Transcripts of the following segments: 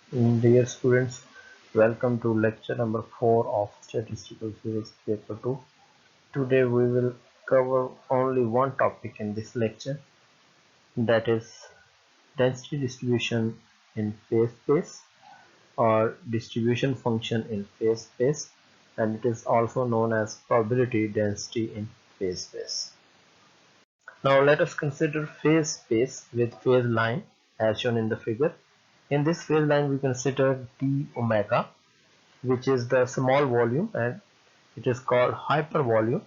Dear students, welcome to lecture number 4 of Statistical Physics Paper 2. Today we will cover only one topic in this lecture, that is density distribution in phase space or distribution function in phase space, and it is also known as probability density in phase space. Now let us consider phase space with phase line as shown in the figure. In this phase line we consider d omega, which is the small volume, and it is called hypervolume.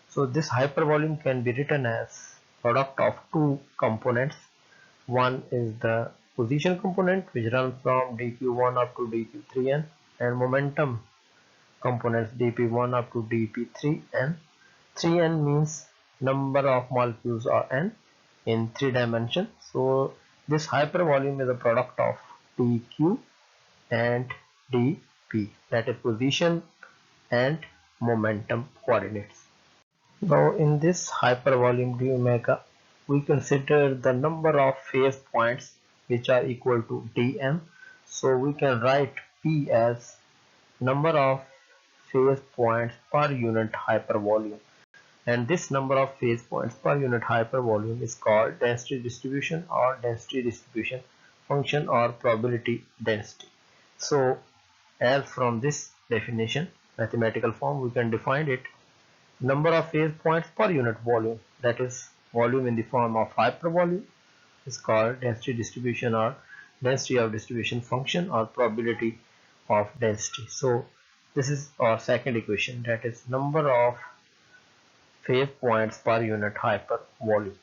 So this hypervolume can be written as product of two components. One is the position component, which runs from dq1 up to dq3n, and momentum components dp1 up to dp3n. 3n means number of molecules are n in 3 dimensions. So this hypervolume is a product of dq and dp, that is position and momentum coordinates. Now in this hypervolume d omega, we consider the number of phase points which are equal to dm. So we can write p as number of phase points per unit hypervolume, and this number of phase points per unit hypervolume is called density distribution or density distribution function or probability density. So as from this definition, mathematical form, we can define it: number of phase points per unit volume, that is volume in the form of hypervolume, is called density distribution or density of distribution function or probability of density. So this is our second equation, that is number of phase points per unit hypervolume.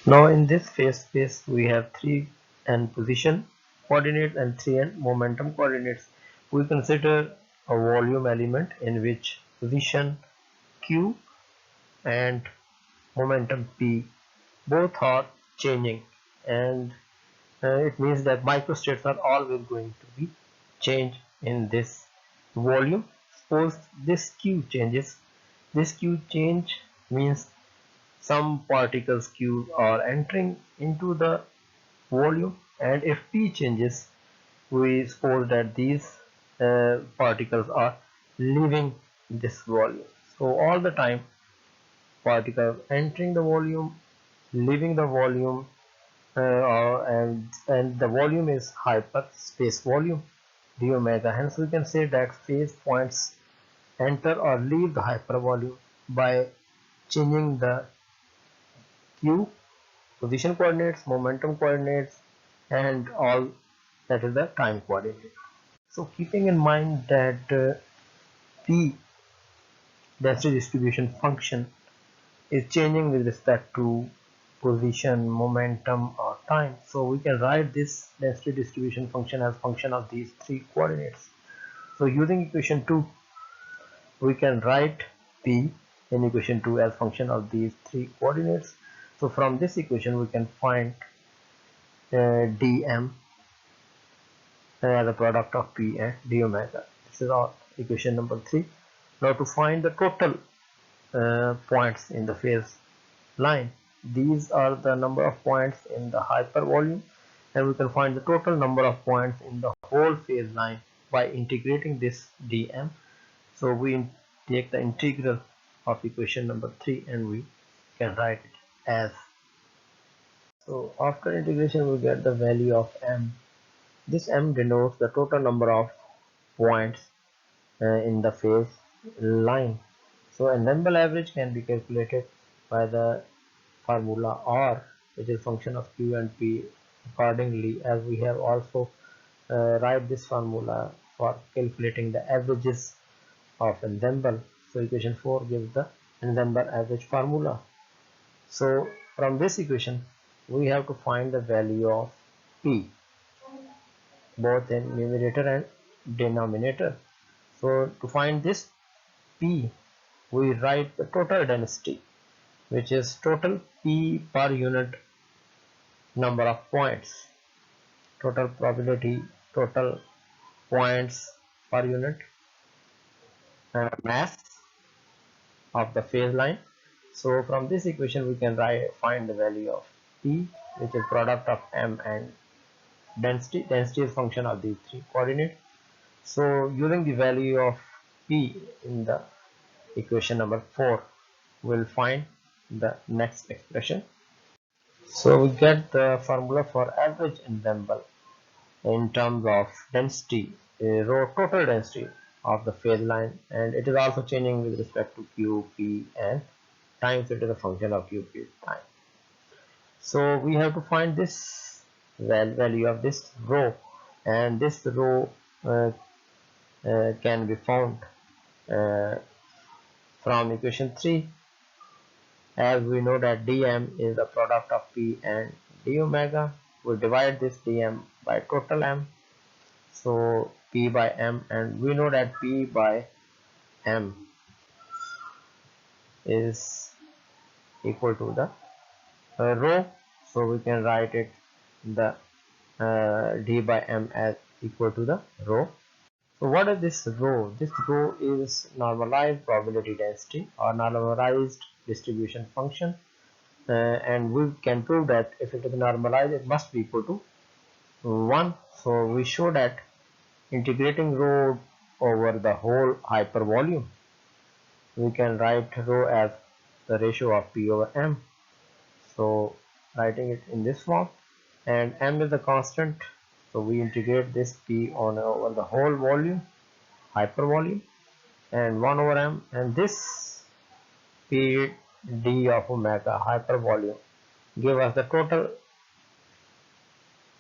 Now in this phase space we have 3n position coordinates and 3n momentum coordinates. We consider a volume element in which position q and momentum p both are changing, and it means that microstates are always going to be changed in this volume. Suppose this q changes, this q change means some particles q are entering into the volume, and if p changes, we suppose that these particles are leaving this volume. So all the time particles entering the volume, leaving the volume, and the volume is hyperspace volume d omega. Hence we can say that phase points enter or leave the hypervolume by changing the q, position coordinates, momentum coordinates, and all, that is the time coordinate. So keeping in mind that p, density distribution function, is changing with respect to position, momentum, or time, so we can write this density distribution function as function of these three coordinates. So using equation 2, we can write p in equation 2 as function of these three coordinates. So from this equation we can find dm as a product of p and d omega. This is our equation number 3. Now to find the total points in the phase line, these are the number of points in the hypervolume, and we can find the total number of points in the whole phase line by integrating this dm. So we take the integral of equation number 3 and we can write it as. So after integration we get the value of m. This m denotes the total number of points in the phase line. So ensemble average can be calculated by the formula R, which is function of q and p accordingly, as we have also write this formula for calculating the averages of ensemble. So equation 4 gives the ensemble average formula. So from this equation we have to find the value of p both in numerator and denominator. So to find this p, we write the total density, which is total p per unit number of points, total probability, total points per unit mass of the phase line. So from this equation we can find the value of p, which is product of m and density is function of these three coordinates. So using the value of P in the equation number 4, we'll find the next expression. So we get the formula for average ensemble in terms of density, row total density of the phase line, and it is also changing with respect to Q, P, and times. It is a function of Q, P, time. So we have to find this value of this row, and this row can be found uh, from equation 3, as we know that dm is the product of P and d omega. We divide this dm by total m, so P by m, and we know that P by m is equal to the row, so we can write it the d by m as equal to the row. So what is this row? This row is normalized probability density or normalized distribution function, and we can prove that if it is normalized, it must be equal to 1. So we show that integrating rho over the whole hypervolume, we can write rho as the ratio of P over M. So writing it in this form, and M is the constant, so we integrate this P on over the whole volume, hypervolume, and 1 over M, and this P d of omega hypervolume give us the total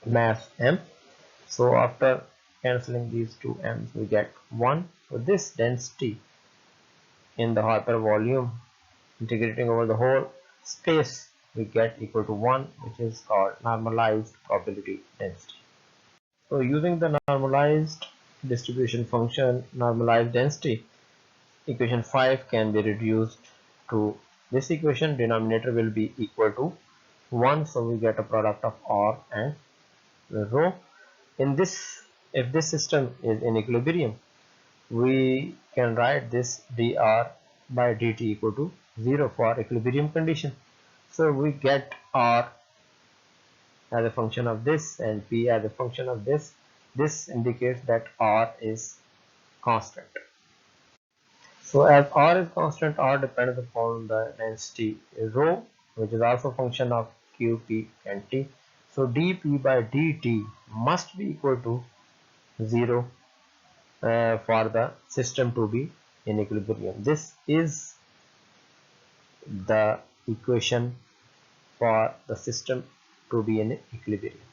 mass M. So after cancelling these two m's, we get 1. So this density in the hypervolume integrating over the whole space, we get equal to 1, which is called normalized probability density. So using the normalized distribution function normalized density, equation 5 can be reduced to this equation. Denominator will be equal to 1, so we get a product of R and the rho. In this, if this system is in equilibrium, we can write this dr by dt equal to 0 for equilibrium condition. So we get R as a function of this and P as a function of this. This indicates that R is constant. So as R is constant, R depends upon the density rho, which is also a function of Q, P, and T. So dP by dt must be equal to 0 for the system to be in equilibrium. This is the equation for the system to be in equilibrium.